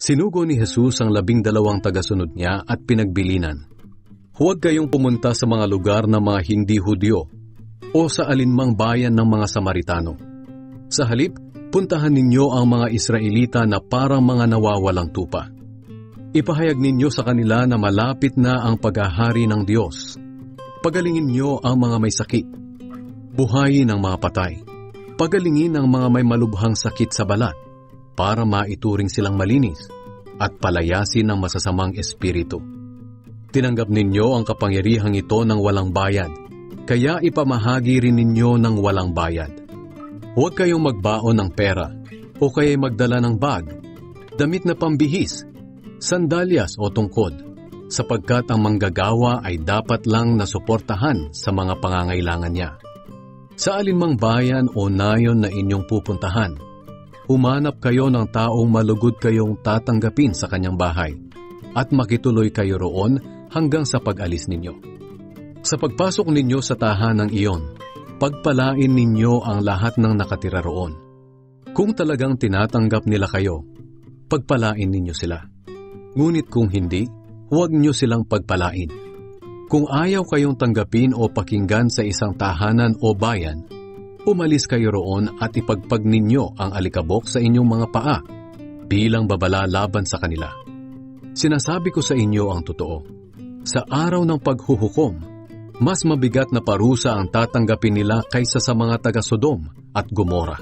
Sinugo ni Jesus ang 12 tagasunod niya at pinagbilinan, "Huwag kayong pumunta sa mga lugar ng mga hindi Hudyo o sa alinmang bayan ng mga Samaritano. Sa halip, puntahan ninyo ang mga Israelita na parang mga nawawalang tupa. Ipahayag ninyo sa kanila na malapit na ang paghahari ng Diyos. Pagalingin niyo ang mga may sakit. Buhayin ang mga patay. Pagalingin ang mga may malubhang sakit sa balat para maituring silang malinis at palayasin ang masasamang espiritu. Tinanggap ninyo ang kapangyarihang ito ng walang bayad, kaya ipamahagi rin ninyo ng walang bayad. Huwag kayong magbaon ng pera o kaya'y magdala ng bag, damit na pambihis, sandalyas o tungkod, sapagkat ang manggagawa ay dapat lang nasuportahan sa mga pangangailangan niya. Sa alinmang bayan o nayon na inyong pupuntahan, humanap kayo ng taong malugod kayong tatanggapin sa kanyang bahay at makituloy kayo roon hanggang sa pag-alis ninyo. Sa pagpasok ninyo sa tahanang iyon, pagpalain ninyo ang lahat ng nakatira roon. Kung talagang tinatanggap nila kayo, pagpalain ninyo sila. Ngunit kung hindi, huwag nyo silang pagpalain. Kung ayaw kayong tanggapin o pakinggan sa isang tahanan o bayan, umalis kayo roon at ipagpag ninyo ang alikabok sa inyong mga paa bilang babala laban sa kanila. Sinasabi ko sa inyo ang totoo. Sa araw ng paghuhukom, mas mabigat na parusa ang tatanggapin nila kaysa sa mga taga Sodom at Gomora.